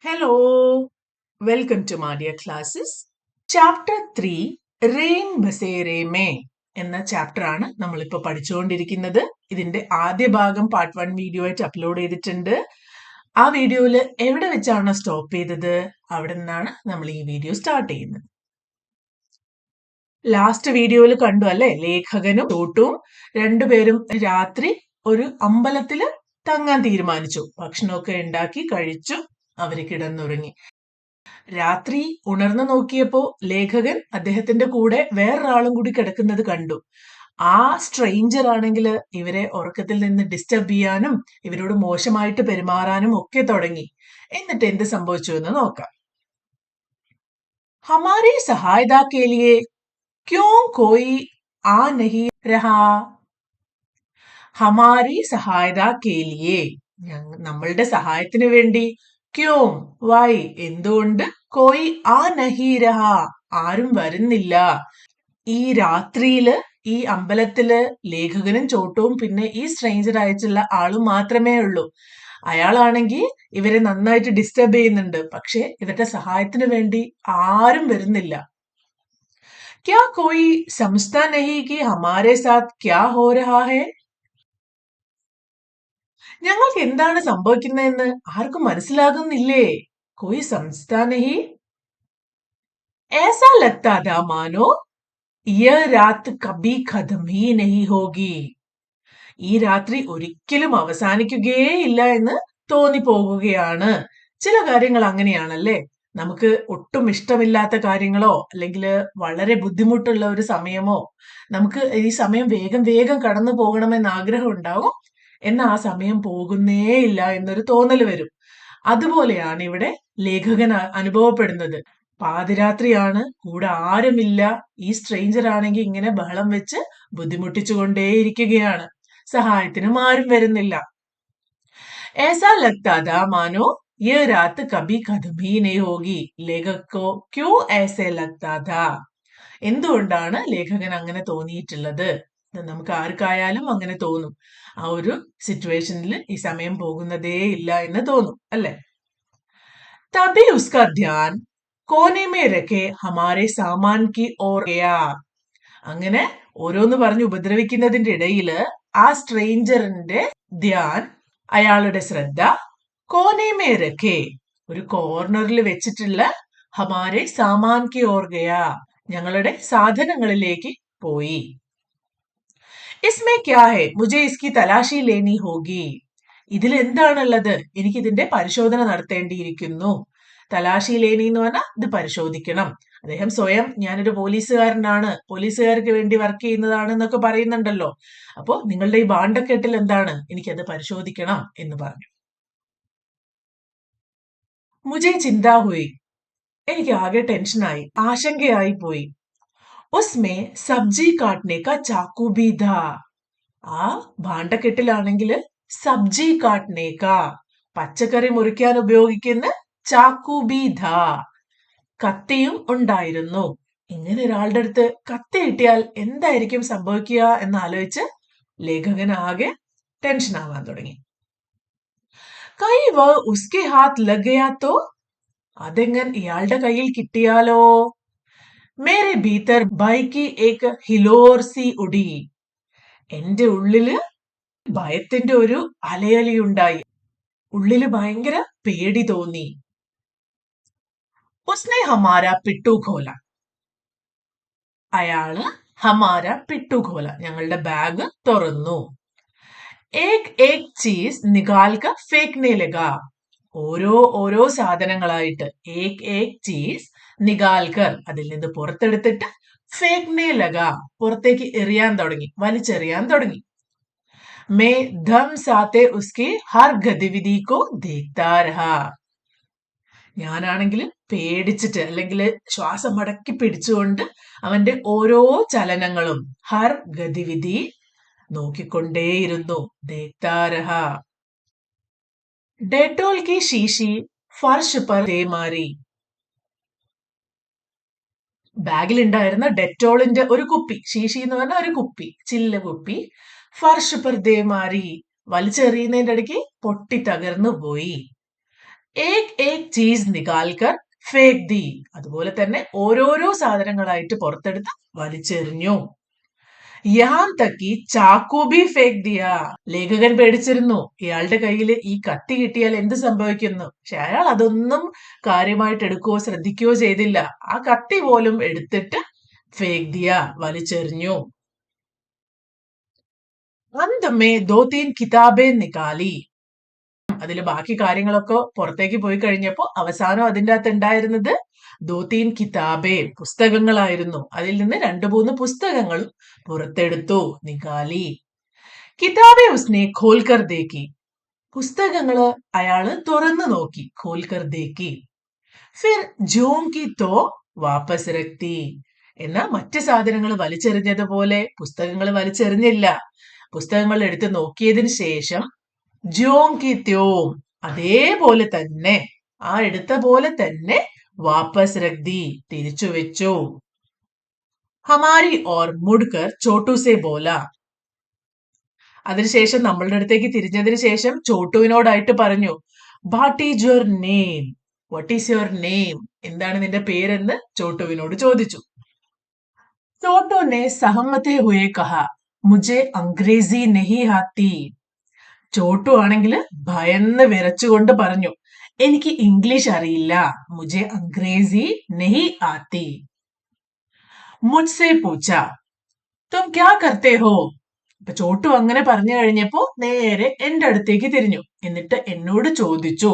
Hello, welcome to my dear classes. Chapter 3 Rain Basere Me എന്ന chapter ആണ് നമ്മളിപ്പോൾ പഠിച്ചുകൊണ്ടിരിക്കുന്നത്. ഇതിന്റെ ആദ്യ ഭാഗം പാർട്ട് 1 വീഡിയോ ആയിട്ട് അപ്ലോഡ് ചെയ്തിട്ടുണ്ട്. ആ വീഡിയോയിൽ എവിടെ വെച്ചാണ് സ്റ്റോപ്പ് ചെയ്തത് അവിടെ നിന്നാണ് നമ്മൾ ഈ വീഡിയോ സ്റ്റാർട്ട് ചെയ്യുന്നത്. ലാസ്റ്റ് വീഡിയോയിൽ കണ്ടു അല്ലെ, ലേഖകനും ചോട്ടും രണ്ടുപേരും രാത്രി ഒരു അമ്പലത്തില് തങ്ങാൻ തീരുമാനിച്ചു. ഭക്ഷണമൊക്കെ ഉണ്ടാക്കി കഴിച്ചു, അവര് കിടന്നുറങ്ങി. രാത്രി ഉണർന്നു നോക്കിയപ്പോ ലേഖകൻ അദ്ദേഹത്തിന്റെ കൂടെ വേറൊരാളും കൂടി കിടക്കുന്നത് കണ്ടു. ആ സ്ട്രെയിഞ്ചർ ആണെങ്കിൽ ഇവരെ ഉറക്കത്തിൽ നിന്ന് ഡിസ്റ്റർബ് ചെയ്യാനും ഇവരോട് മോശമായിട്ട് പെരുമാറാനും ഒക്കെ തുടങ്ങി. എന്നിട്ട് എന്ത് സംഭവിച്ചു എന്ന് നോക്കാം. ഹമാരി സഹായത കെ ലിയേ ക്യോं कोई आ नहीं रहा? ഹമാരി സഹായത കെ ലിയേ, നമ്മളുടെ സഹായത്തിന് വേണ്ടി ക്യോं വൈ എന്തുകൊണ്ട് കോയി ആ നഹി രഹ ആരും വരുന്നില്ല. ഈ രാത്രിയില് ഈ അമ്പലത്തില് ലേഖകനും ചോട്ടവും പിന്നെ ഈ സ്ട്രേഞ്ചർ ആയിട്ടുള്ള ആളും മാത്രമേ ഉള്ളൂ. അയാളാണെങ്കിൽ ഇവരെ നന്നായിട്ട് ഡിസ്റ്റർബ് ചെയ്യുന്നുണ്ട്, പക്ഷെ ഇവരുടെ സഹായത്തിന് വേണ്ടി ആരും വരുന്നില്ല. ക്യാ കോയി സമജ്താ നഹി കി ഹമാരെ സാത്ത് ക്യാ ഹോ രഹാ ഹൈ? ഞങ്ങൾക്ക് എന്താണ് സംഭവിക്കുന്നതെന്ന് ആർക്കും മനസ്സിലാകുന്നില്ലേ? കോയി സമജ്താ നഹി? ऐसा लगता था मानो यह रात कभी खत्म ही नहीं होगी. ഈ രാത്രി ഒരിക്കലും അവസാനിക്കുകയില്ല എന്ന് തോന്നിപ്പോകുകയാണ്. ചില കാര്യങ്ങൾ അങ്ങനെയാണല്ലേ, നമുക്ക് ഒട്ടും ഇഷ്ടമില്ലാത്ത കാര്യങ്ങളോ അല്ലെങ്കിൽ വളരെ ബുദ്ധിമുട്ടുള്ള ഒരു സമയമോ, നമുക്ക് ഈ സമയം വേഗം വേഗം കടന്നു പോകണമെന്ന് ആഗ്രഹം ഉണ്ടാവും, എന്നാൽ ആ സമയം പോകുന്നേ ഇല്ല എന്നൊരു തോന്നൽ വരും. അതുപോലെയാണ് ഇവിടെ ലേഖകൻ അനുഭവപ്പെടുന്നത്. പാതിരാത്രിയാണ്, കൂടെ ആരുമില്ല, ഈ സ്ട്രേഞ്ചർ ആണെങ്കിൽ ഇങ്ങനെ ബഹളം വെച്ച് ബുദ്ധിമുട്ടിച്ചുകൊണ്ടേയിരിക്കുകയാണ്, സഹായത്തിനും ആരും വരുന്നില്ല. ऐसा लगता था मानो ये रात कभी खत्म ही नहीं होगी. लेखक को क्यों ऐसे लगता था? എന്തുകൊണ്ടാണ് ലേഖകൻ അങ്ങനെ തോന്നിയിട്ടുള്ളത്? നമുക്ക് ആർക്കായാലും അങ്ങനെ തോന്നും. ആ ഒരു സിറ്റുവേഷനിൽ ഈ സമയം പോകുന്നതേ ഇല്ല എന്ന് തോന്നും അല്ലെ. തബി ഉസ്കാ ധ്യാൻ കോനെ മേ രഖേ ഹമാരെ സാമാൻ കി ഓർ ഗയാ. അങ്ങനെ ഓരോന്ന് പറഞ്ഞ് ഉപദ്രവിക്കുന്നതിന്റെ ഇടയില് ആ സ്ട്രേഞ്ചറിന്റെ ധ്യാൻ, അയാളുടെ ശ്രദ്ധ, കോനെ മേ രഖേ ഒരു കോർണറിൽ വെച്ചിട്ടുള്ള ഹമാരെ സാമാൻ കി ഓർ ഗയാ ഞങ്ങളുടെ സാധനങ്ങളിലേക്ക് പോയി. ഇസ്മേ ക്യാ ഹൈ മുझे इसकी തലാശി ലേനി ഹോഗി. ഇതിൽ എന്താണുള്ളത്? എനിക്ക് ഇതിന്റെ പരിശോധന നടത്തേണ്ടിയിരിക്കുന്നു. തലാശി ലേനി എന്ന് പറഞ്ഞാൽ ഇത് പരിശോധിക്കണം. അദ്ദേഹം സ്വയം ഞാനൊരു പോലീസുകാരനാണ്, പോലീസുകാർക്ക് വേണ്ടി വർക്ക് ചെയ്യുന്നതാണ് എന്നൊക്കെ പറയുന്നുണ്ടല്ലോ. അപ്പോ നിങ്ങളുടെ ഈ ബാണ്ടക്കെട്ടിൽ എന്താണ്, എനിക്കത് പരിശോധിക്കണം എന്ന് പറഞ്ഞു. മുझे ചിന്താ ഹുയി, എനിക്ക് ആകെ ടെൻഷനായി, ആശങ്കയായി പോയി. ഉസ്മേ സബ്ജി കാട്ട്നെ കാ ചാക്കു ഭി ഥാ. ആ ഭാണ്ഡക്കെട്ടിലാണെങ്കിൽ സബ്ജി കാട്ട്നെ കാ പച്ചക്കറി മുറിക്കാൻ ഉപയോഗിക്കുന്ന ചാക്കു ഭി ഥാ കത്തിയും ഉണ്ടായിരുന്നു. ഇങ്ങനെ ഒരാളുടെ അടുത്ത് കത്തി കിട്ടിയാൽ എന്തായിരിക്കും സംഭവിക്കുക എന്നാലോചിച്ച് ലേഖകൻ ആകെ ടെൻഷൻ ആവാൻ തുടങ്ങി. കൈ വ ഉസ്കെ ഹാത്ത് ലഗയാത്തോ, അതെങ്ങനെ ഇയാളുടെ കയ്യിൽ കിട്ടിയാലോ? മേരെ ഭീതർ ഭയ്ക്ക് ഏക് ഹിലോർ സി ഉടി. എന്റെ ഉള്ളില് ഭയത്തിന്റെ ഒരു അലയലിയുണ്ടായി, ഉള്ളില് ഭയങ്കര പേടി തോന്നി. ഉസ്നെ ഹമാര പിട്ടു ഖോല. അയാള് ഹമാര പിട്ടു ഖോല ഞങ്ങളുടെ ബാഗ് തുറന്നു. ഏക് ഏക് ചീസ് നികാൽക ഫേക്നെ ലഗാ. ഓരോ സാധനങ്ങളായിട്ട് ഏക് ഏക് ചീസ് നികാൽക്കർ അതിൽ നിന്ന് പുറത്തെടുത്തിട്ട് ഫേക്നെ ലഗാ പുറത്തേക്ക് എറിയാൻ തുടങ്ങി, വലിച്ചെറിയാൻ തുടങ്ങി. മേ ധം സാത്തെ ഉസ്കി ഹർ ഗതിവിധി കോ ദേഖ്താ രഹാ. ഞാനാണെങ്കിൽ പേടിച്ചിട്ട് അല്ലെങ്കിൽ ശ്വാസം മടക്കി പിടിച്ചുകൊണ്ട് അവന്റെ ഓരോ ചലനങ്ങളും ഹർ ഗതിവിധി നോക്കിക്കൊണ്ടേയിരുന്നു. ദേഖ്താ രഹാ. ഡെറ്റോൾ കി ശീശി ഫർഷ് പർ ദേ മാരി. ബാഗിലുണ്ടായിരുന്ന ഡെറ്റോളിന്റെ ഒരു കുപ്പി, ശീശി എന്ന് പറഞ്ഞ ഒരു കുപ്പി, ചില്ല കുപ്പി, ഫർഷ് പർ ദേ മാരി വലിച്ചെറിയുന്നതിന്റെ ഇടയ്ക്ക് പൊട്ടി തകർന്നു പോയി. ഏക് ഏക് ചീസ് നികാൽ കർ ഫേക് ദി. അതുപോലെ തന്നെ ഓരോരോ സാധനങ്ങളായിട്ട് പുറത്തെടുത്ത് വലിച്ചെറിഞ്ഞു. യഹാൻ തക്കി ചാക്കു ബി ഫേക് ദിയ. ലേഖകൻ പേടിച്ചിരുന്നു ഇയാളുടെ കയ്യിൽ ഈ കത്തി കിട്ടിയാൽ എന്ത് സംഭവിക്കുന്നു. പക്ഷെ അയാൾ അതൊന്നും കാര്യമായിട്ട് എടുക്കുകയോ ശ്രദ്ധിക്കുകയോ ചെയ്തില്ല. ആ കത്തി പോലും എടുത്തിട്ട് ഫേക് ദിയ, വലിച്ചെറിഞ്ഞു. അന്തമേ ദോ തീൻ കിതാബേ നികാലി. അതിൽ ബാക്കി കാര്യങ്ങളൊക്കെ പുറത്തേക്ക് പോയി കഴിഞ്ഞപ്പോ അവസാനം അതിൻ്റെ അകത്ത് ഉണ്ടായിരുന്നത് ദോ തീൻ കിതാബേ, പുസ്തകങ്ങളായിരുന്നു. അതിൽ നിന്ന് 2-3 പുസ്തകങ്ങളും പുറത്തെടുത്തു. നികാലി. കിതാബെ ഉസ്നെ ഖോൽക്കർ ദേക്കി. പുസ്തകങ്ങള് അയാള് തുറന്നു നോക്കി. ഖോൽക്കർ ദേക്കി. ഫിർ ജോങ്കി തോ വാപ്പസ് രക്തി. എന്നാ മറ്റ് സാധനങ്ങൾ വലിച്ചെറിഞ്ഞതുപോലെ പുസ്തകങ്ങൾ വലിച്ചെറിഞ്ഞില്ല. പുസ്തകങ്ങൾ എടുത്ത് നോക്കിയതിന് ശേഷം ജോങ്കി ത്യോം, അതേപോലെ തന്നെ, ആ എടുത്ത പോലെ തന്നെ വാപ്പസ് രക്തി, തിരിച്ചു വെച്ചു. ഹമാരി ഓർ മുഡ്കർ ചോട്ടു സെ ബോല. അതിനുശേഷം നമ്മളുടെ അടുത്തേക്ക് തിരിഞ്ഞതിന് ശേഷം ചോട്ടുവിനോടായിട്ട് പറഞ്ഞു, what is your name, what is your name, എന്താണ് നിന്റെ പേരെന്ന് ചോട്ടുവിനോട് ചോദിച്ചു. ചോട്ടു ने सहमते हुए कहा, मुझे अंग्रेजी नहीं आती. ചോട്ടു ആണെങ്കിൽ ഭയന്ന് വിറച്ചുകൊണ്ട് പറഞ്ഞു, എനിക്ക് ഇംഗ്ലീഷ് അറിയില്ല. മുझे अंग्रेजी नहीं आती. मुझसे पूछा, तुम क्या करते हो. അപ്പൊ ചോട്ടു അങ്ങനെ പറഞ്ഞു കഴിഞ്ഞപ്പോ നേരെ എന്റെ അടുത്തേക്ക് തിരിഞ്ഞു. എന്നിട്ട് എന്നോട് ചോദിച്ചു,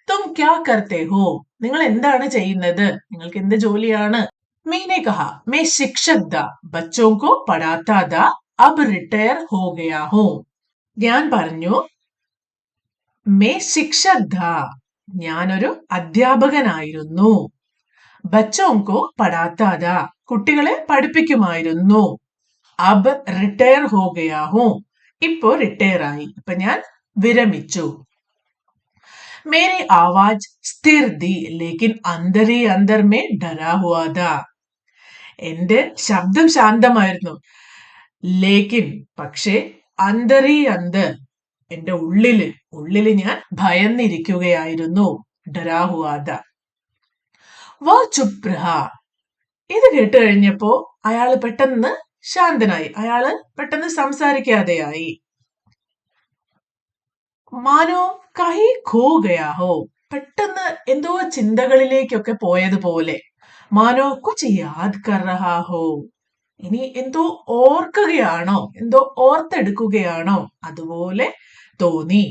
തും ക്യാ കർത്തേ ഹോ, നിങ്ങൾ എന്താണ് ചെയ്യുന്നത്, നിങ്ങൾക്ക് എന്ത് ജോലിയാണ്. मैंने कहा, मैं शिक्षक था, बच्चों को पढ़ाता था, अब रिटायर हो गया हूं. ഞാൻ പറഞ്ഞു, മേ ശിക്ഷക് ഥാ, ഞാനൊരു അധ്യാപകനായിരുന്നു. ബച്ചോങ്കോ പഠാത്താ ഥാ, കുട്ടികളെ പഠിപ്പിക്കുമായിരുന്നു. അബ് റിട്ടയർ ഹോ ഗയാ ഹൂം, ഇപ്പോ റിട്ടയർ ആയി, ഇപ്പൊ ഞാൻ വിരമിച്ചു. മേരി ആവാജ് സ്ഥിർ ഥി, ലേക്കിൻ അന്തർ ഹി അന്തർ മേ ഡരാ ഹുവാ ഥാ. എന്റെ ശബ്ദം ശാന്തമായിരുന്നു. ലേക്കിൻ, പക്ഷേ, അന്തർ ഹി അന്തർ, എന്റെ ഉള്ളില് ഞാൻ ഭയന്നിരിക്കുകയായിരുന്നു. ഡരാ ഹുവാ ഥാ. വോ ചുപ് രഹാ. ഇത് കേട്ട് കഴിഞ്ഞപ്പോ അയാള് പെട്ടെന്ന് ശാന്തനായി. അയാള് പെട്ടെന്ന് സംസാരിക്കാതെയായി. മാനോ കഹി ഖോ ഗയാ ഹോ, പെട്ടെന്ന് എന്തോ ചിന്തകളിലേക്കൊക്കെ പോയതുപോലെ. മാനോ കുച്ച് യാദ് കർ രഹാ ഹോ, ഇനി എന്തോ ഓർക്കുകയാണോ, എന്തോ ഓർത്തെടുക്കുകയാണോ, അതുപോലെ തോന്നി.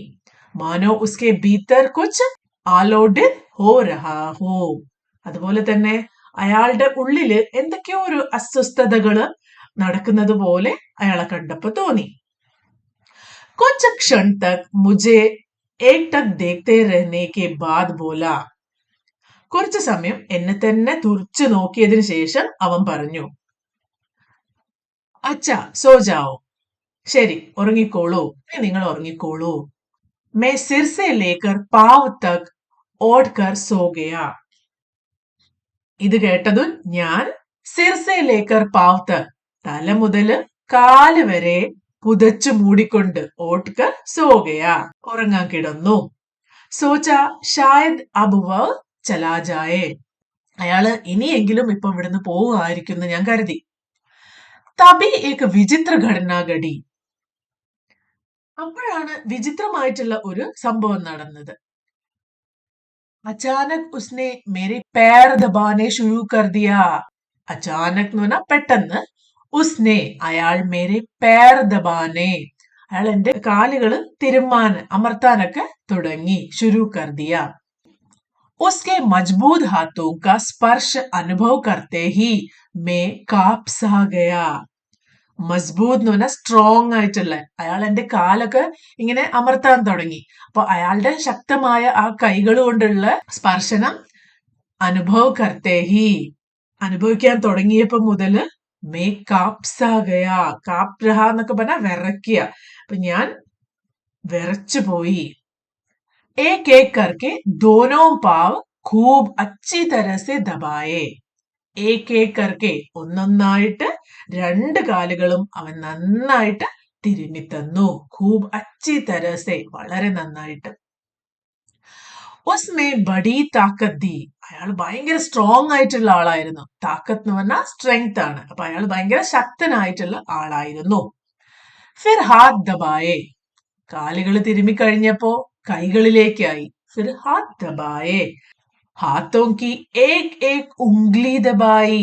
മാനോ ഉസ്കെ ഭീതർ കുച്ച് ആലോഡിത് ഹോ രഹാ ഹോ, അതുപോലെ തന്നെ അയാളുടെ ഉള്ളില് എന്തൊക്കെയോ ഒരു അസ്വസ്ഥതകള് നടക്കുന്നത് പോലെ അയാളെ കണ്ടപ്പോ തോന്നി. കുച്ച് ക്ഷൺ തക് മുझे ഏകടക് ദേഖ്തേ രഹ്നെ കെ ബാദ് ബോല. കുറച്ചു സമയം എന്നെ തന്നെ തുറിച്ചു നോക്കിയതിനു ശേഷം അവൻ പറഞ്ഞു, അച്ഛാ സോ ജാओ, ശരി ഉറങ്ങിക്കോളൂ, നിങ്ങൾ ഉറങ്ങിക്കോളൂ. മേ സിർ സെ ലേക്കർ പാവ് തക് ഓഡ് കർ സോ ഗയാ. ഇത് കേട്ടതും ഞാൻ സിർസെ ലേക്കർ പാവ് തക്, തല മുതല് കാല് വരെ പുതച്ചു മൂടിക്കൊണ്ട് ഓട്ട്കർ സോ ഗയാ, ഉറങ്ങാൻ കിടന്നു. സോച്ച ഷായദ് അബ് വ ചലാ ജായേ, അയാള് ഇനിയെങ്കിലും ഇപ്പൊ ഇവിടുന്ന് പോവുമായിരിക്കും എന്ന് ഞാൻ കരുതി. തബി ഏക് വിചിത്ര ഘടന ഘടി. അപ്പോഴാണ് വിചിത്രമായിട്ടുള്ള ഒരു സംഭവം നടന്നത്. അചാനക് ഉസ്നെ മേരെ पैर ദബാനെ ശുരു കർ ദിയാ. അചാനക് എന്ന് പറഞ്ഞാൽ പെട്ടെന്ന്, ഉസ്നെ അയാൾ, മേരെ पैर ദബാനെ അയാൾ എന്റെ കാലുകള് തിരുമ്മാൻ അമർത്താനൊക്കെ തുടങ്ങി. ശുരു കർ ദിയ. उसके मजबूत हाथों का स्पर्श अनुभव करते ही मैं कांप सा गया. മസ്ബൂത്ത് എന്ന് പറഞ്ഞാൽ സ്ട്രോങ് ആയിട്ടുള്ള, അയാൾ എന്റെ കാലൊക്കെ ഇങ്ങനെ അമർത്താൻ തുടങ്ങി. അപ്പൊ അയാളുടെ ശക്തമായ ആ കൈകൾ കൊണ്ടുള്ള സ്പർശനം അനുഭവ് കർത്തേ ഹി, അനുഭവിക്കാൻ തുടങ്ങിയപ്പോ മുതല് മേ കാപ്സാ ഗയാ. കാപ് രഹ എന്നൊക്കെ പറഞ്ഞാൽ വിറയ്ക്കുക. അപ്പൊ ഞാൻ വിറച്ചു പോയി. एक एक करके दोनों पाव खूब अच्छी तरह से दबाए. एक एक करके, ഒന്നൊന്നായിട്ട് രണ്ട് കാലുകളും അവൻ നന്നായിട്ട് തിരുമ്മി തന്നു. ഖൂബ് അച്ചി തരസെ, വളരെ നന്നായിട്ട്. ഉസ്മേ ബഡി താക്കത്ത് ദി. അയാൾ ഭയങ്കര സ്ട്രോങ് ആയിട്ടുള്ള ആളായിരുന്നു. താക്കത്ത് എന്ന് പറഞ്ഞാൽ സ്ട്രെങ്ത് ആണ്. അപ്പൊ അയാൾ ഭയങ്കര ശക്തനായിട്ടുള്ള ആളായിരുന്നു. ഫിർ ഹാത്ത് ദബായേ. കാലുകൾ തിരുമ്മി കഴിഞ്ഞപ്പോ കൈകളിലേക്കായി. ഫിർ ഹാത്ത് ദബായേ. ഹാത്തോं की एक एक उंगली दबाई.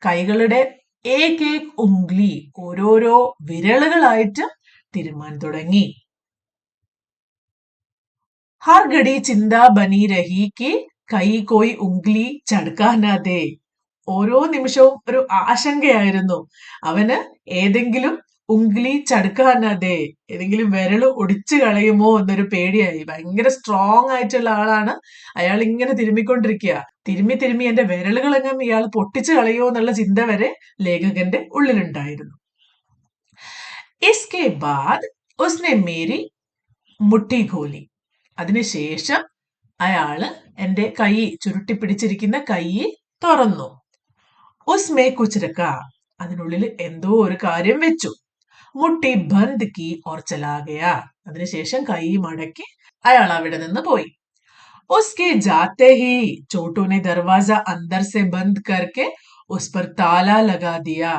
കൈകളുടെ ഏക് ഏക് ഉംഗ്ലി, ഓരോരോ വിരലുകളായിട്ട് തിരുമാൻ തുടങ്ങി. हर घड़ी चिंता बनी रही कि कहीं कोई उंगली ചടുക്കാ ना दे. ഓരോ നിമിഷവും ഒരു ആശങ്കയായിരുന്നു. അവന് ഏതെങ്കിലും ഉംഗ്ലി ചടുക്കാനതെ, ഏതെങ്കിലും വിരല് ഒടിച്ചു കളയുമോ എന്നൊരു പേടിയായി. ഭയങ്കര സ്ട്രോങ് ആയിട്ടുള്ള ആളാണ്. അയാൾ ഇങ്ങനെ തിരുമ്മിക്കൊണ്ടിരിക്കുക. തിരുമ്മി തിരുമ്മി എന്റെ വിരലുകളെങ്ങും ഇയാൾ പൊട്ടിച്ചു കളയോ എന്നുള്ള ചിന്ത വരെ ലേഖകന്റെ ഉള്ളിലുണ്ടായിരുന്നു. ഇസ്കെ ബാദ് ഉസ്നെ മേരി മുട്ടി ഖോലി. അതിനുശേഷം അയാള് എന്റെ കൈ ചുരുട്ടി പിടിച്ചിരിക്കുന്ന കൈ തുറന്നു. ഉസ്മേ കുച്ച് രക്കാ. അതിനുള്ളിൽ എന്തോ ഒരു കാര്യം വെച്ചു. മുട്ടി ബന്ദ് കി ഓർ ചലാ ഗയാ. അതിനുശേഷം കൈ മടക്കി അയാൾ അവിടെ നിന്ന് പോയി. उसके जाते ही छोटू ने दरवाजा अंदर से बंद करके उस पर ताला लगा दिया.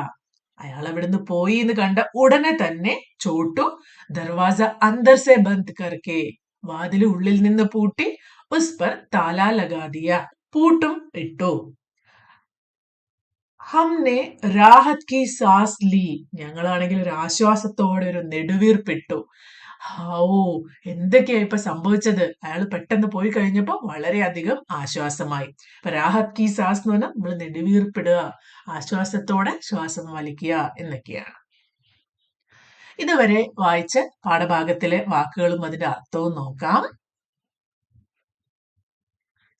അയാൾ അവിടുന്ന് പോയി എന്ന് കണ്ട ഉടനെ തന്നെ ചോട്ടു ദർവാസ അന്തർ സെ ബന്ദ് കർക്കെ, വാതിൽ ഉള്ളിൽ നിന്ന് പൂട്ടി, ഉസ് പർ താല ലഗാ ദിയ, പൂട്ടും ഇട്ടു. ഹംനെ രാഹത് കി സാസ് ലി. ഞങ്ങളാണെങ്കിൽ ഒരു ആശ്വാസത്തോടെ ഒരു നെടുവീർപ്പിട്ടു. ഓ, എന്തൊക്കെയാ ഇപ്പൊ സംഭവിച്ചത്? അയാൾ പെട്ടെന്ന് പോയി കഴിഞ്ഞപ്പോ വളരെയധികം ആശ്വാസമായി. ഇപ്പൊ രാഹത് കി സാസ് എന്ന് പറഞ്ഞാൽ നമ്മൾ നെടുവീർപ്പിടുക, ആശ്വാസത്തോടെ ശ്വാസം വലിക്കുക എന്നൊക്കെയാണ്. ഇതുവരെ വായിച്ച പാഠഭാഗത്തിലെ വാക്കുകളും അതിന്റെ അർത്ഥവും നോക്കാം.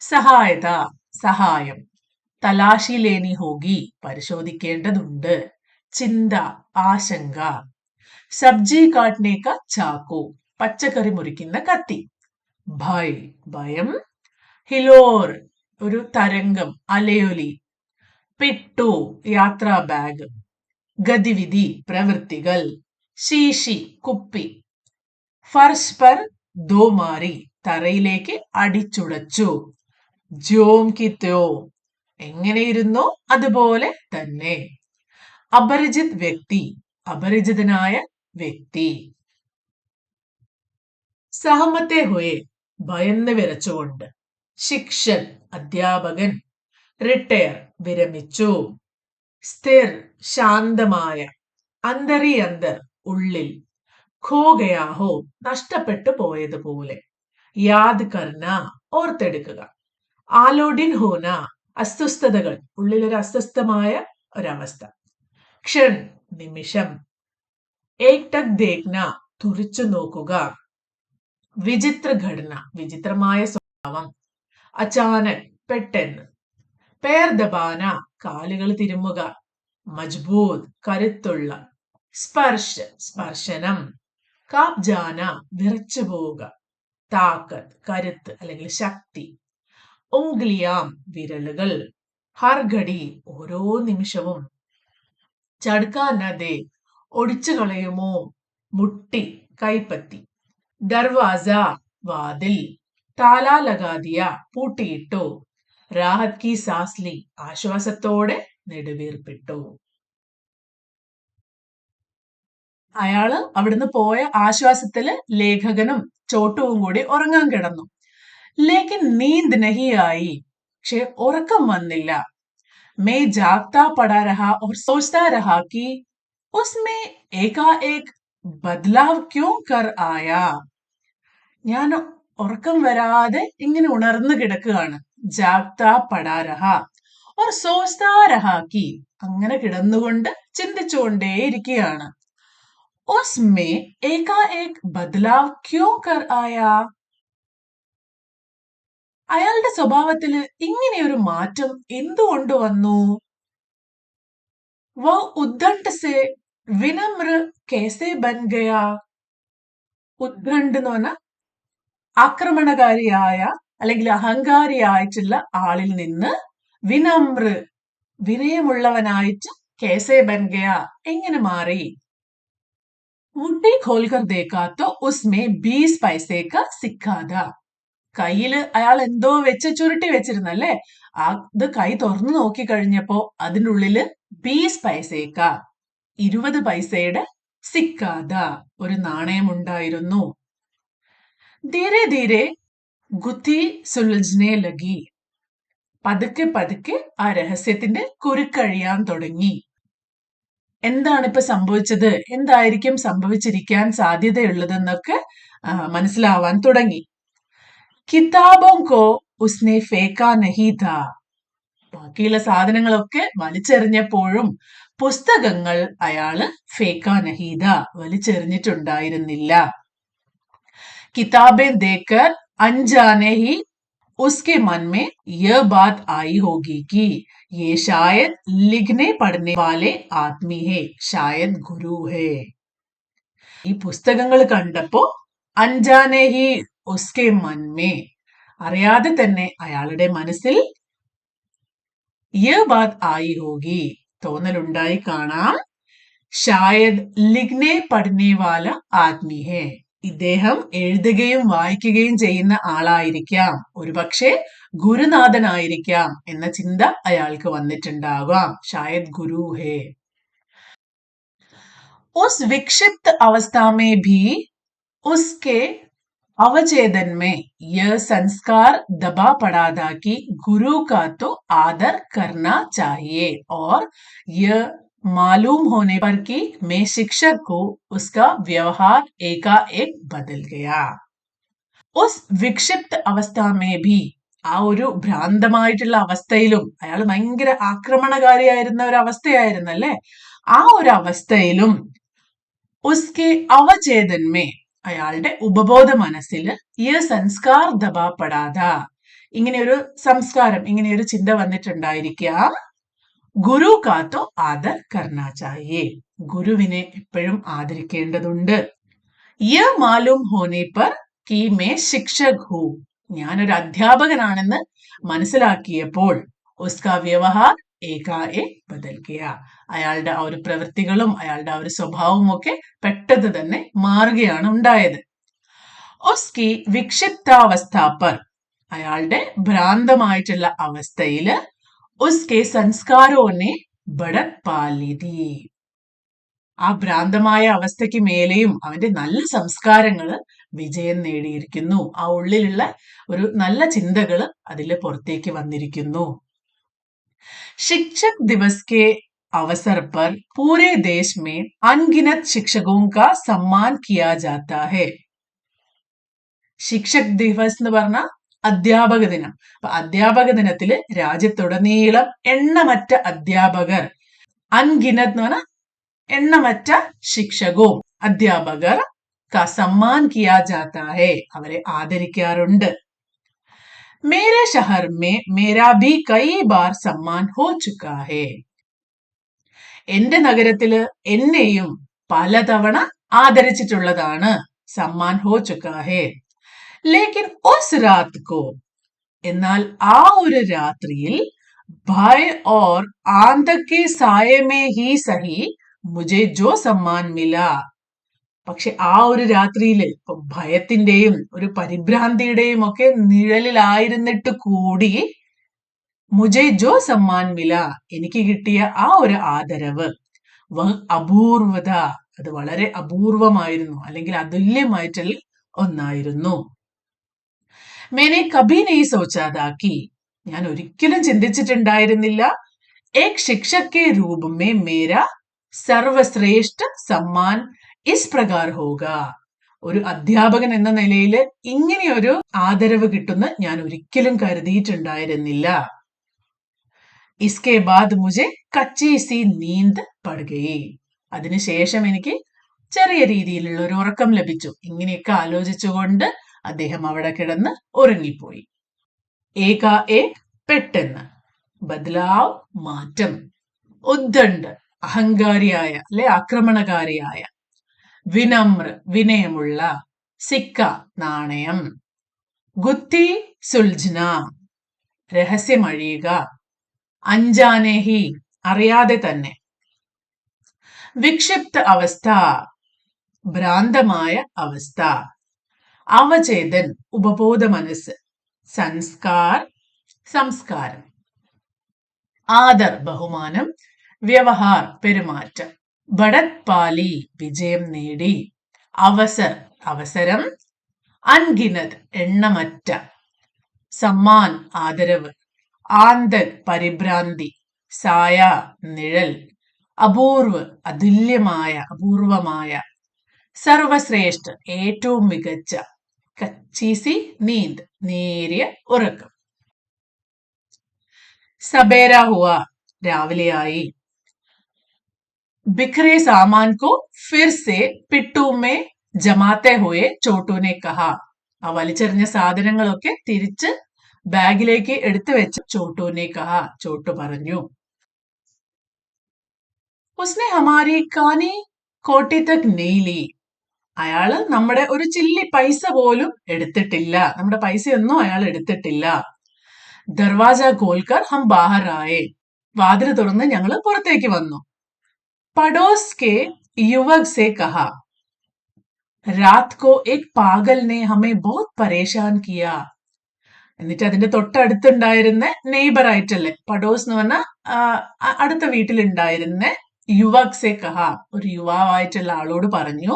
സഹായത, സഹായം. തലാഷി ലേനി ഹോഗി, പരിശോധിക്കേണ്ടതുണ്ട്. ചിന്ത, ആശങ്ക. സബ്ജി കാട്ട്നെ കാ ചാക്കു, പച്ചക്കറി മുറിക്കുന്ന കത്തി. ഭയ്, ഭയം. ഹിലോർ, ഒരു തരംഗം, അലയൊലി. പിട്ടു, യാത്രാ ബാഗ്. ഗതിവിധി, പ്രവൃത്തികൾ. ശീശി, കുപ്പി. ഫർഷ് പർ ദോ മാരി, തറയിലേക്ക് അടിച്ചുടച്ചു. ജ്യോം കി ത്യോ, എങ്ങനെയിരുന്നോ അതുപോലെ തന്നെ. അപരിചിത് വ്യക്തി, അപരിചിതനായ വ്യക്തി. സഹമത്തെ ഹുയെ, ഭയന്ന് വിറച്ചുകൊണ്ട്. ശിക്ഷൻ, അധ്യാപകൻ. റിട്ടയർ, വിരമിച്ചു. സ്ഥിർ, ശാന്തമായ. അന്തരി അന്തർ, ഉള്ളിൽ. ഖോ ഗയാഹോ, നഷ്ടപ്പെട്ടു പോയതുപോലെ. യാദ് കർന, ഓർത്തെടുക്കുക. ആലോഡിൻ ഹോന, അസ്വസ്ഥതകൾ, ഉള്ളിലൊരു അസ്വസ്ഥമായ ഒരവസ്ഥ. ക്ഷൺ, നിമിഷം. ഏക് ടക് ദേഖ്ന, തുറിച്ചു നോക്കുക. വിചിത്ര ഘടന, വിചിത്രമായ സ്വഭാവം. അചാനക്, പെട്ടെന്ന്. പേർ ദബാന, കാലുകൾ തിരുമുക. മജ്ബൂത്, കരുത്തുള്ള. സ്പർശ്, സ്പർശനം. കാപ് ജാന, വിറച്ചു പോവുക. താക്കത്ത്, കരുത്ത് അല്ലെങ്കിൽ ശക്തി. ഉംഗ്ലിയാം, വിരലുകൾ. ഹർ ഘടി, ഓരോ നിമിഷവും. ചടുക്കാനതെ, ഒടിച്ചു കളയുമോ. മുട്ടി, കൈപ്പത്തി. ദർവാസ, വാതിൽ. താലാ ലഗാദിയ, പൂട്ടിയിട്ടു. രാഹത് കി സാസ്ലി, ആശ്വാസത്തോടെ നെടുവീർപ്പിട്ടു. അയാള് അവിടുന്ന് പോയ ആശ്വാസത്തില് ലേഖകനും ചോട്ടുവും കൂടി ഉറങ്ങാൻ കിടന്നു. ലേക്കിൻ നീന്ത് നഹിയായി, പക്ഷെ ഉറക്കം വന്നില്ല. मैं जागता पड़ा रहा और सोचता रहा कि उसमें एकाएक बदलाव क्यों कर आया. ഞാൻ ഉറക്കം വരാതെ ഇങ്ങനെ ഉണർന്നു കിടക്കുകയാണ്. ജാഗ്താ പടാ രഹ ഓർ സോച്താ രഹാ കി, അങ്ങനെ കിടന്നുകൊണ്ട് ചിന്തിച്ചുകൊണ്ടേയിരിക്കുകയാണ്. ഉസ്മേ ഏകാഏക് ബദലാവ് ക്യോ കർ ആയാ. അയാളുടെ സ്വഭാവത്തില് ഇങ്ങനെയൊരു മാറ്റം എന്തുകൊണ്ട് വന്നു? വ ഉദ്ദണ്ഡ് സെ വിനമ്ര കേസെ ബൻ ഗയാ. ഉദ്ദണ്ഡ് എന്ന് പറഞ്ഞാൽ ആക്രമണകാരിയായ അല്ലെങ്കിൽ അഹങ്കാരിയായിട്ടുള്ള ആളിൽ നിന്ന് വിനമ്ര, വിനയമുള്ളവനായിട്ട് കേസെ ബൻ ഗയാ, എങ്ങനെ മാറി? മുട്ടി ഖോൽക്കർ ദേഖാ തോ ഉസ്മേ 20 പൈസേ കാ സിക്ക ഥാ. കയ്യില് അയാൾ എന്തോ വെച്ച് ചുരുട്ടി വെച്ചിരുന്നല്ലേ, അത് കൈ തുറന്നു നോക്കി കഴിഞ്ഞപ്പോ അതിൻ്റെ ഉള്ളില് 20 പൈസേക്ക 20 പൈസയുടെ സിക്കാത ഒരു നാണയമുണ്ടായിരുന്നു. ധീരെ ധീരെ ഗുത്തി സുൽജ്നെ ലഗി. പതുക്കെ പതുക്കെ ആ രഹസ്യത്തിന്റെ കുരുക്കഴിയാൻ തുടങ്ങി. എന്താണ് ഇപ്പൊ സംഭവിച്ചത്, എന്തായിരിക്കും സംഭവിച്ചിരിക്കാൻ സാധ്യതയുള്ളതെന്നൊക്കെ മനസ്സിലാവാൻ തുടങ്ങി. കിതാബോं को उसने फेंका नहीं था. ബാക്കിയുള്ള സാധനങ്ങളൊക്കെ വലിച്ചെറിഞ്ഞപ്പോഴും പുസ്തകങ്ങൾ അയാള് ഫേക്കാ നഹീദ വലിച്ചെറിഞ്ഞിട്ടുണ്ടായിരുന്നില്ല. किताबें देखकर अनजाने ही उसके मन में यह बात आई होगी कि ये शायद लिखने पढ़ने वाले आदमी है, शायद गुरु है. ഈ പുസ്തകങ്ങൾ കണ്ടപ്പോ അൻജാനെ ഹി ഉസ്കെ മൻമേ, അറിയാതെ തന്നെ അയാളുടെ മനസ്സിൽ യേ ബാത് ആയി ഹോഗി, തോന്നലുണ്ടായി കാണാം. ഷായദ് ലിഖ്നെ പഠ്നെ വാല ആദ്മി ഹേ, ഇദ്ദേഹം എഴുതുകയും വായിക്കുകയും ചെയ്യുന്ന ആളായിരിക്കാം, ഒരുപക്ഷെ ഗുരുനാഥനായിരിക്കാം എന്ന ചിന്ത അയാൾക്ക് വന്നിട്ടുണ്ടാകാം. ഷായദ് ഗുരു ഹേ. उस विक्षिप्त अवस्था में भी उसके अवचेतन में यह संस्कार दबा पड़ा था कि गुरु का तो आदर करना चाहिए, और यह मालूम होने पर कि मैं शिक्षक को उसका व्यवहार एकाएक बदल गया. उस विक्षिप्त अवस्था में भी, ആ ഒരു ഭ്രാന്തമായിട്ടുള്ള അവസ്ഥയിലും, അയാൾ ഭയങ്കര ആക്രമണകാരിയായിരുന്ന ഒരു അവസ്ഥയായിരുന്നല്ലേ, ആ ഒരു അവസ്ഥയിലും ഉസ്കെ അവചേതന്മേ, അയാളുടെ ഉപബോധ മനസ്സില് ഈ സംസ്കാർ ദബാപ്പെടാത, ഇങ്ങനെയൊരു സംസ്കാരം, ഇങ്ങനെയൊരു ചിന്ത വന്നിട്ടുണ്ടായിരിക്കാം. ഗുരു കാത്തോ ആദർ കർണാ ചാഹിയേ, ഗുരുവിനെ എപ്പോഴും ആദരിക്കേണ്ടതുണ്ട്. യ മാലൂം ഹോനെ പർ കി മേ ശിക്ഷക് ഹൂ, ഞാനൊരു അധ്യാപകനാണെന്ന് മനസ്സിലാക്കിയപ്പോൾ ഉസ്കാ വ്യവഹാർ ഏകാഎ ബദൽ ഗയ, അയാളുടെ ആ ഒരു പ്രവൃത്തികളും അയാളുടെ ആ ഒരു സ്വഭാവവും ഒക്കെ പെട്ടെന്ന് തന്നെ മാറുകയാണ് ഉണ്ടായത്. ഉസ്കി വിക്ഷിപ്താവസ്ഥ പർ, അയാളുടെ ഭ്രാന്തമായിട്ടുള്ള അവസ്ഥയില് ഉസ്കെ സംസ്കാരോനെ ബഡത് പാലിതി, ആ ഭ്രാന്തമായ അവസ്ഥയ്ക്ക് മേലെയും അവന്റെ നല്ല സംസ്കാരങ്ങള് വിജയം നേടിയിരിക്കുന്നു. ആ ഉള്ളിലുള്ള ഒരു നല്ല ചിന്തകള് അതില് പുറത്തേക്ക് വന്നിരിക്കുന്നു. शिक्षक दिवस के अवसर पर पूरे देश में अनगिनत शिक्षकों का सम्मान किया जाता है. ശിക്ഷക് ദിവസ് എന്ന് പറഞ്ഞ അധ്യാപക ദിനം. അപ്പൊ അധ്യാപക ദിനത്തില് രാജ്യത്തുടനീളം എണ്ണമറ്റ അധ്യാപകർ, അൻഗിനത് എന്ന് പറഞ്ഞ എണ്ണമറ്റ ശിക്ഷകവും അധ്യാപകർ കാ സമ്മാൻ കിയാ ജാതാ ഹെ, അവരെ ആദരിക്കാറുണ്ട്. मेरे शहर में मेरा भी कई बार सम्मान हो चुका है. എന്റെ നഗരത്തില് എന്നെയും പലതവണ ആദരിച്ചിട്ടുള്ളതാണ്. സമ്മാൻ ഹോ ചുക്കാ ഹേ. ലേക്കിൻ ഉസ് രാത് കോ, എന്നാൽ ആ ഒരു രാത്രിയിൽ ഭയ ഓർ ആന്തക് കെ സായെ മേ ഹി സഹി മുझे जो सम्मान मिला, പക്ഷെ ആ ഒരു രാത്രിയില് ഭയത്തിന്റെയും ഒരു പരിഭ്രാന്തിയുടെയും ഒക്കെ നിഴലിലായിരുന്നിട്ട് കൂടി മുझे जो सम्मान मिला, എനിക്ക് കിട്ടിയ ആ ഒരു ആദരവ് അപൂർവത, അത് വളരെ അപൂർവമായിരുന്നു, അല്ലെങ്കിൽ അതുല്യമായിട്ടുള്ള ഒന്നായിരുന്നു. मैंने कभी नहीं सोचा था कि, ഞാൻ ഒരിക്കലും ചിന്തിച്ചിട്ടുണ്ടായിരുന്നില്ല, एक शिक्षक के रूप में मेरा सर्वश्रेष्ठ सम्मान इस प्रकार होगा, ഒരു അധ്യാപകൻ എന്ന നിലയിൽ ഇങ്ങനെയൊരു ആദരവ് കിട്ടുന്ന ഞാൻ ഒരിക്കലും കരുതിയിട്ടുണ്ടായിരുന്നില്ല. इसके बाद मुझे कच्ची सी नींद पड़ गई, അതിനുശേഷം എനിക്ക് ചെറിയ രീതിയിലുള്ള ഒരു ഉറക്കം ലഭിച്ചു. ഇങ്ങനെയൊക്കെ ആലോചിച്ചുകൊണ്ട് അദ്ദേഹം അവിടെ കിടന്ന് ഉറങ്ങിപ്പോയി. ഏകാഏ, പെട്ടെന്ന്, ബദ്ലാവ്, മാറ്റം, ഉദ്ദണ്ഡ്, അഹങ്കാരിയായ അല്ലെ ആക്രമണകാരിയായ, വിനമ്ര, വിനയമുള്ള, സിക്ക, നാണയം, ഗുത്തി സുൽജ്ന, രഹസ്യമഴിയുക, അഞ്ചാനേഹി, അറിയാതെ തന്നെ, വിക്ഷിപ്ത അവസ്ഥ, ഭ്രാന്തമായ അവസ്ഥ, അവചേതൻ ഉപബോധ മനസ്സ്, സംസ്കാർ സംസ്കാരം, ആദർ ബഹുമാനം, വ്യവഹാർ പെരുമാറ്റം, ബഡത് പാലി വിജയം നേടി, അവസർ അവസരം, അൻഗിനത് എണ്ണമറ്റ, സമ്മാൻ ആദരവ്, ആന്തക് പരിഭ്രാന്തി, സായ നിഴൽ, അപൂർവ് അതുല്യമായ അപൂർവമായ, സർവശ്രേഷ്ഠ ഏറ്റവും മികച്ച, കച്ചീസി നീന്ത് നേരിയ ഉറക്കം. സബേര ഹുവ രാവിലെയായി. बिखरे सामान को फिर से पिट्टू में जमाते हुए ചോട്ടു ने कहा. ആ വലിച്ചെറിഞ്ഞ സാധനങ്ങളൊക്കെ തിരിച്ച് ബാഗിലേക്ക് എടുത്തു വെച്ച് ചോട്ടു ने कहा, ചോട്ടു പറഞ്ഞു. उसने हमारी कानी कोटी तक नहीं ली. അയാള് നമ്മുടെ ഒരു ചില്ലി പൈസ പോലും എടുത്തിട്ടില്ല, നമ്മുടെ പൈസയൊന്നും അയാൾ എടുത്തിട്ടില്ല. ദർവാജ ഖോൽക്കർ ഹം ബാഹർ ആയേ. വാതിൽ തുറന്ന് ഞങ്ങൾ പുറത്തേക്ക് വന്നു. पड़ोस के युवक से कहा, रात को एक पागल ने हमें बहुत परेशान किया. എന്നിട്ട് അതിന്റെ തൊട്ടടുത്തുണ്ടായിരുന്ന നെയ്ബർ ആയിട്ടല്ലേ, പഡോസ് എന്ന് പറഞ്ഞാൽ അടുത്ത വീട്ടിലുണ്ടായിരുന്ന യുവക് സെ കഹ, ഒരു യുവാവായിട്ടുള്ള ആളോട് പറഞ്ഞു,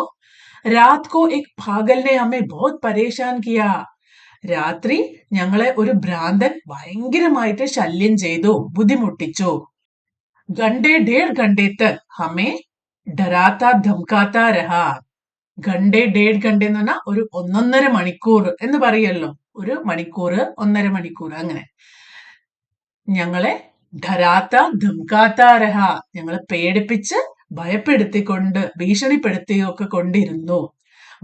രാത് കോ എക് പാഗൽ നെ ഹമേ ബഹുത് പരേശാൻ കിയാ. രാത്രി ഞങ്ങളെ ഒരു ഭ്രാന്തൻ ഭയങ്കരമായിട്ട് ശല്യം ചെയ്തു, ബുദ്ധിമുട്ടിച്ചു. घंटे डेढ़ घंटे तक हमें डराता धमकाता रहा. घंटे डेढ़ घंटे എന്ന് പറഞ്ഞാൽ ഒരു ഒന്നൊന്നര മണിക്കൂർ എന്ന് പറയല്ലോ, ഒരു മണിക്കൂർ ഒന്നര മണിക്കൂർ അങ്ങനെ. ഞങ്ങളെ ഡരാത്ത ധംകാത്ത രഹ, ഞങ്ങളെ പേടിപ്പിച്ച് ഭയപ്പെടുത്തിക്കൊണ്ട് ഭീഷണിപ്പെടുത്തിയൊക്കെ കൊണ്ടിരുന്നു.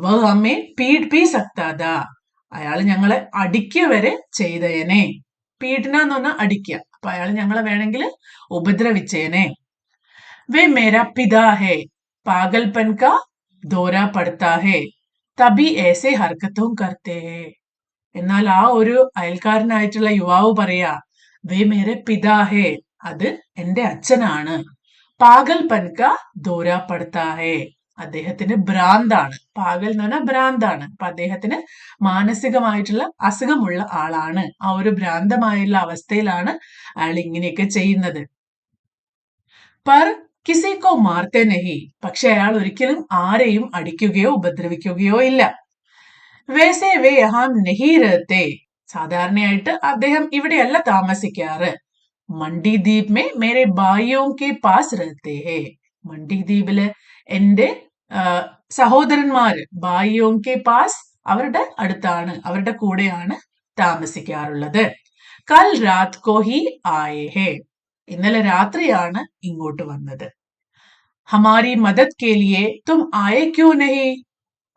വ ഹമേ പീഡ് പീ സക്താദാ, അയാൾ ഞങ്ങളെ അടിക്കുക വരെ ചെയ്തേനെ. പീഡന എന്ന് പറഞ്ഞാൽ അടിക്കുക, അപ്പൊ അയാൾ ഞങ്ങളെ വേണമെങ്കിൽ ഉപദ്രവിച്ചേനെ. വേ മേരാ പിതാ ഹേ, പാഗൽപൻ കാ ദോരാ പടുത്താ ഹേ, തബി ഏസെ ഹർക്കത്തും കർത്തേ ഹേ. എന്നാൽ ആ ഒരു അയൽക്കാരനായിട്ടുള്ള യുവാവ് പറയാ, വേ മേരെ പിതാ ഹേ, അത് എന്റെ അച്ഛനാണ്. പാഗൽപൻ കാ ദോരാ പടുത്താ ഹേ, അദ്ദേഹത്തിന് ഭ്രാന്താണ്. പാഗൽ എന്ന് പറഞ്ഞാൽ ഭ്രാന്താണ്. അപ്പൊ അദ്ദേഹത്തിന് മാനസികമായിട്ടുള്ള അസുഖമുള്ള ആളാണ്. ആ ഒരു ഭ്രാന്തമായുള്ള അവസ്ഥയിലാണ് അയാൾ ഇങ്ങനെയൊക്കെ ചെയ്യുന്നത്. പർ കിസിക്കോ മാർത്തെ നഹി, പക്ഷെ അയാൾ ഒരിക്കലും ആരെയും അടിക്കുകയോ ഉപദ്രവിക്കുകയോ ഇല്ല. വേസേ വേ യഹാം നഹി രഹത്തെ, സാധാരണയായിട്ട് അദ്ദേഹം ഇവിടെയല്ല താമസിക്കാറ്. മണ്ഡി ദ്വീപ് മേ മേരെ ഭായിയോ കെ പാസ് രഹത്തെ ഹേ, മണ്ഡി ദ്വീപില് എന്റെ സഹോദരന്മാര്, ഭായിയോ കെ പാസ്, അവരുടെ അടുത്താണ്, അവരുടെ കൂടെയാണ് താമസിക്കാറുള്ളത്. കൽ രാത് കോ ഹി ആയേ ഹേ, ഇന്നലെ രാത്രിയാണ് ഇങ്ങോട്ട് വന്നത്. ഹമാരി മദത് കെ ലിയേ തും ആയേ ക്യൂ നഹി,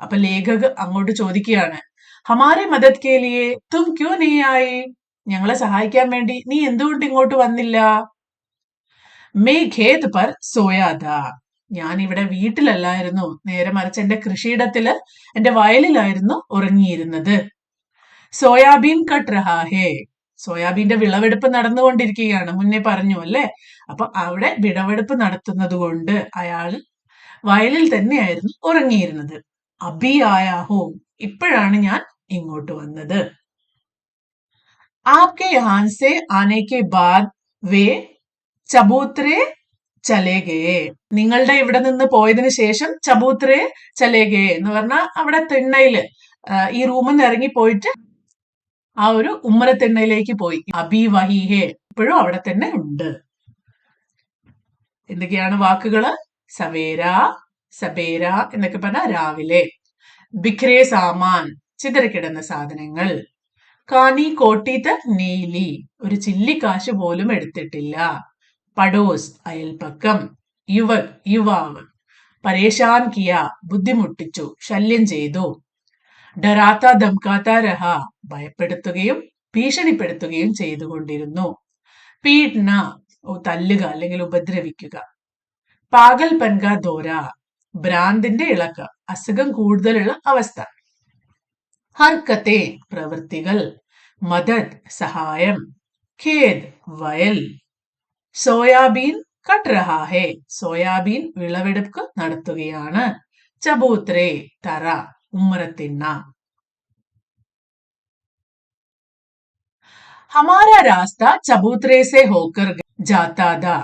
അപ്പൊ ലേഖക് അങ്ങോട്ട് ചോദിക്കുകയാണ്, ഹമാരി മദത് കെ ലിയേ തും ക്യൂ നഹി ആയേ, ഞങ്ങളെ സഹായിക്കാൻ വേണ്ടി നീ എന്തുകൊണ്ട് ഇങ്ങോട്ട് വന്നില്ല. മേ ഖേത് പർ സോയാദാ, ഞാൻ ഇവിടെ വീട്ടിലല്ലായിരുന്നു, നേരെ മറിച്ച് എന്റെ കൃഷിയിടത്തില്, എന്റെ വയലിലായിരുന്നു ഉറങ്ങിയിരുന്നത്. സോയാബീൻ കട്ട് രഹാ ഹേ, സോയാബീന്റെ വിളവെടുപ്പ് നടന്നുകൊണ്ടിരിക്കുകയാണ്, മുന്നേ പറഞ്ഞു അല്ലേ. അപ്പൊ അവിടെ വിളവെടുപ്പ് നടത്തുന്നത് കൊണ്ട് അയാൾ വയലിൽ തന്നെയായിരുന്നു ഉറങ്ങിയിരുന്നത്. അബി ആയാഹോ, ഇപ്പോഴാണ് ഞാൻ ഇങ്ങോട്ട് വന്നത്. ആപ്കെ യഹാൻ സെ ആനെ കെ ബാദ് വേ ചബൂത്രേ ചലേഗേ, നിങ്ങളുടെ ഇവിടെ നിന്ന് പോയതിനു ശേഷം ചബൂത്രേ ചലേഗേ എന്ന് പറഞ്ഞാൽ അവിടെ തിണ്ണയില്, ഈ റൂമിൽ നിന്ന് ഇറങ്ങി പോയിട്ട് ആ ഒരു ഉമ്മറത്തിണ്ണയിലേക്ക് പോയി. അബി വഹിഹേ, ഇപ്പോഴും അവിടെ തന്നെ ഉണ്ട്. എന്തൊക്കെയാണ് വാക്കുകള്? സവേര, സബേര എന്നൊക്കെ പറഞ്ഞാൽ രാവിലെ. ബിഖ്രേ സാമാൻ, ചിതറിക്കിടന്ന സാധനങ്ങൾ. കാനി കോട്ടീത്ത നീലി, ഒരു ചില്ലിക്കാശ് പോലും എടുത്തിട്ടില്ല. പഡോസ്, അയൽപ്പക്കം. യുവക്, യുവാവ്. പരേശാൻ കിയ, ബുദ്ധിമുട്ടിച്ചു, ശല്യം ചെയ്തു. ഡരാത്ത ധംകാത്ത രഹ, ഭയപ്പെടുത്തുകയും ഭീഷണിപ്പെടുത്തുകയും ചെയ്തുകൊണ്ടിരുന്നു. പീഡ്ന, തല്ലുക അല്ലെങ്കിൽ ഉപദ്രവിക്കുക. പാഗൽ പൻക ദോര, ഭ്രാന്തിന്റെ ഇളക്കം, അസുഖം കൂടുതലുള്ള അവസ്ഥ. ഹർക്കത്തെ, പ്രവൃത്തികൾ. മദത്, സഹായം. ഖേദ്, വയൽ. സോയാബീൻ കട്ട് രഹാ ഹേ, സോയാബീൻ വിളവെടുപ്പ് നടത്തുകയാണ്. ചബൂത്രേ, തറ, ഉമ്മറത്തിണ്ണ. ഹമാരാ രാസ്ത ചബൂത്രേ സെ ഹോക്കർ ജാത്താ ഥാ.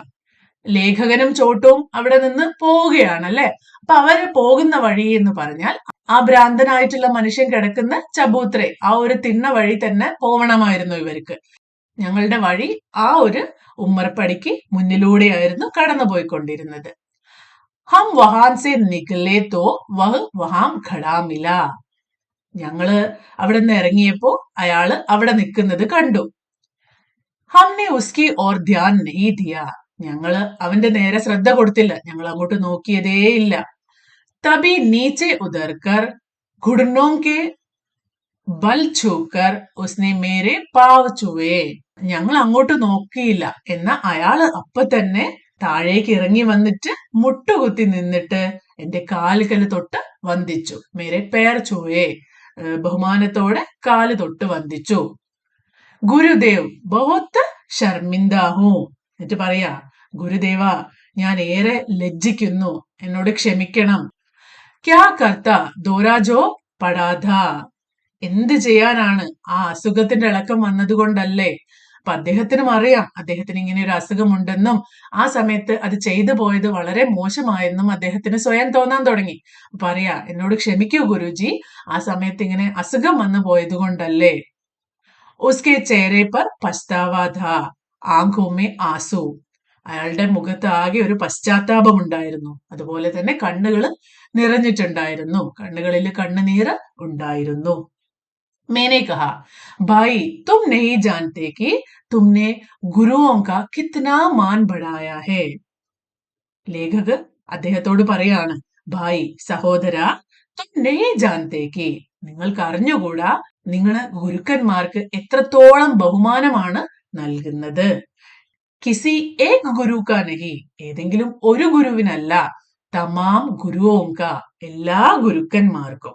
ലേഖകനും ചോട്ടും അവിടെ നിന്ന് പോവുകയാണല്ലേ. അപ്പൊ അവര് പോകുന്ന വഴി എന്ന് പറഞ്ഞാൽ ആ ഭ്രാന്തനായിട്ടുള്ള മനുഷ്യൻ കിടക്കുന്ന ചബൂത്രേ, ആ ഒരു തിണ്ണ വഴി തന്നെ പോവണമായിരുന്നു ഇവർക്ക്. ഞങ്ങളുടെ വഴി ആ ഒരു ഉമ്മറപ്പടിക്ക് മുന്നിലൂടെയായിരുന്നു കടന്നുപോയിക്കൊണ്ടിരുന്നത്. ഹം വഹാൻ സെ നികലെ തോ വഹ് വഹാം ഖടാ മില. ഞങ്ങള് അവിടെ നിന്ന് ഇറങ്ങിയപ്പോ അയാള് അവിടെ നിൽക്കുന്നത് കണ്ടു. ഹംനെ ഉസ്കി ഓർ ധ്യാൻ നഹീ ദിയ. ഞങ്ങള് അവന്റെ നേരെ ശ്രദ്ധ കൊടുത്തില്ല, ഞങ്ങൾ അങ്ങോട്ട് നോക്കിയതേയില്ല. തബി നീച്ചെ ഉതർക്കർ ഘുടനോं के ബൽ ഛൂക്കർ ഉസ്നെ മേരെ പാവ് ചുവേ. ഞങ്ങൾ അങ്ങോട്ട് നോക്കിയില്ല, എന്നാ അയാള് അപ്പൊ തന്നെ താഴേക്ക് ഇറങ്ങി വന്നിട്ട് മുട്ടുകുത്തി നിന്നിട്ട് എന്റെ കാലുകല് തൊട്ട് വന്ദിച്ചു. മേരെ പേർ ചുവേ, ബഹുമാനത്തോടെ കാല് തൊട്ട് വന്ദിച്ചു. ഗുരുദേവ് ബഹുത്ത് ശർമിന്ദാഹൂ. എന്നിട്ട് പറയാ, ഗുരുദേവ ഞാൻ ഏറെ ലജ്ജിക്കുന്നു, എന്നോട് ക്ഷമിക്കണം. ക്യാ കർത്ത ദോരാജോ പടാധ. എന്ത് ചെയ്യാനാണ്, ആ അസുഖത്തിന്റെ ഇളക്കം വന്നതുകൊണ്ടല്ലേ. അപ്പൊ അദ്ദേഹത്തിനും അറിയാം അദ്ദേഹത്തിന് ഇങ്ങനെ ഒരു അസുഖമുണ്ടെന്നും ആ സമയത്ത് അത് ചെയ്തു പോയത് വളരെ മോശമായെന്നും അദ്ദേഹത്തിന് സ്വയം തോന്നാൻ തുടങ്ങി. പറയാ, എന്നോട് ക്ഷമിക്കൂ ഗുരുജി, ആ സമയത്ത് ഇങ്ങനെ അസുഖം വന്നു പോയത് കൊണ്ടല്ലേ. ഉസ്കെ ചേരെ പർ പസ്താവാ ഥാ ആംഖോ മേ ആസു. അയാളുടെ മുഖത്ത് ആകെ ഒരു പശ്ചാത്താപം ഉണ്ടായിരുന്നു, അതുപോലെ തന്നെ കണ്ണുകൾ നിറഞ്ഞിട്ടുണ്ടായിരുന്നു, കണ്ണുകളിൽ കണ്ണുനീര് ഉണ്ടായിരുന്നു. मैंने कहा, भाई तुम नहीं जानते कि तुमने गुरुओं का कितना मान बढ़ाया है. ലേഖക് അദ്ദേഹത്തോട് പറയാണ്, ഭായ് സഹോദര, തും നഹീ ജാൻതേ കി, നിങ്ങൾക്ക് അറിഞ്ഞുകൂടാ നിങ്ങള് ഗുരുക്കന്മാർക്ക് എത്രത്തോളം ബഹുമാനമാണ് നൽകുന്നത്. കിസി ഏക് ഗുരു കാ നഹി, ഏതെങ്കിലും ഒരു ഗുരുവിനല്ല, തമാം ഗുരുവും കാ, എല്ലാ ഗുരുക്കന്മാർക്കും.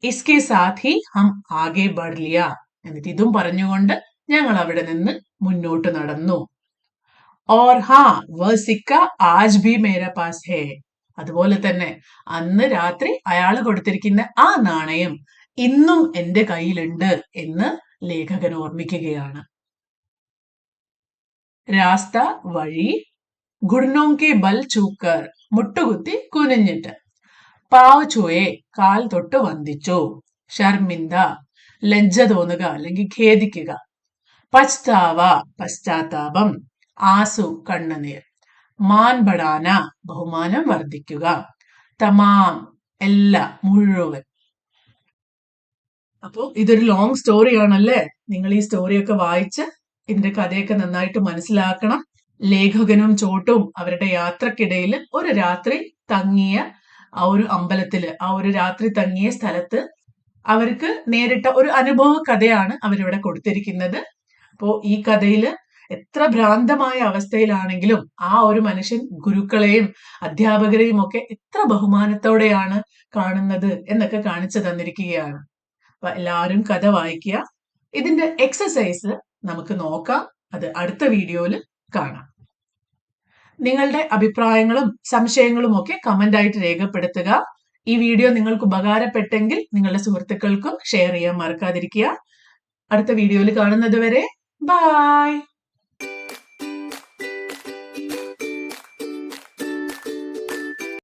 ഇസ്കെ സാത്ത് ഹി ഹം ആകെ ബഡ് ലിയ. എന്നിട്ട് ഇതും പറഞ്ഞുകൊണ്ട് ഞങ്ങൾ അവിടെ നിന്ന് മുന്നോട്ട് നടന്നു. ഓർ ഹാ വ സിക്ക ആജ് ഭി മേരെ പാസ് ഹേ. അതുപോലെ തന്നെ അന്ന് രാത്രി അയാൾ കൊടുത്തിരിക്കുന്ന ആ നാണയം ഇന്നും എന്റെ കയ്യിലുണ്ട് എന്ന് ലേഖകൻ ഓർമ്മിക്കുകയാണ്. രാസ്ത വഴി, ഘുടനോं के ബൽ ചൂക്കർ, മുട്ടുകുത്തി കുനിഞ്ഞിട്ട്, പാവ് ചുവേ, കാൽ തൊട്ട് വന്ദിച്ചു, ഷർമിന്ദ, ലജ്ജ തോന്നുക അല്ലെങ്കിൽ ഖേദിക്കുക, പച്താവ, പശ്ചാത്താപം, ആസു, കണ്ണുനീർ, മാൻ ബടാന, ബഹുമാനം വർദ്ധിക്കുക, തമാം, എല്ലാം, മുഴുവൻ. അപ്പോ ഇതൊരു ലോങ് സ്റ്റോറി ആണല്ലേ. നിങ്ങൾ ഈ സ്റ്റോറിയൊക്കെ വായിച്ച് ഇതിന്റെ കഥയൊക്കെ നന്നായിട്ട് മനസ്സിലാക്കണം. ലേഖകനും ചോട്ടും അവരുടെ യാത്രക്കിടയിൽ ഒരു രാത്രി തങ്ങിയ ആ ഒരു അമ്പലത്തില്, ആ ഒരു രാത്രി തങ്ങിയ സ്ഥലത്ത് അവർക്ക് നേരിട്ട ഒരു അനുഭവ കഥയാണ് അവരിവിടെ കൊടുത്തിരിക്കുന്നത്. അപ്പോ ഈ കഥയില് എത്ര ഭ്രാന്തമായ അവസ്ഥയിലാണെങ്കിലും ആ ഒരു മനുഷ്യൻ ഗുരുക്കളെയും അധ്യാപകരെയും ഒക്കെ എത്ര ബഹുമാനത്തോടെയാണ് കാണുന്നത് എന്നൊക്കെ കാണിച്ചു തന്നിരിക്കുകയാണ്. അപ്പൊ എല്ലാവരും കഥ വായിക്കുക. ഇതിന്റെ എക്സസൈസ് നമുക്ക് നോക്കാം, അത് അടുത്ത വീഡിയോയിൽ കാണാം. നിങ്ങളുടെ അഭിപ്രായങ്ങളും സംശയങ്ങളും ഒക്കെ കമന്റ് ആയിട്ട് രേഖപ്പെടുത്തുക. ഈ വീഡിയോ നിങ്ങൾക്ക് ഉപകാരപ്പെട്ടെങ്കിൽ നിങ്ങളുടെ സുഹൃത്തുക്കൾക്കും ഷെയർ ചെയ്യാൻ മറക്കാതിരിക്കുക. അടുത്ത വീഡിയോയിൽ കാണുന്നത് വരെ ബൈ.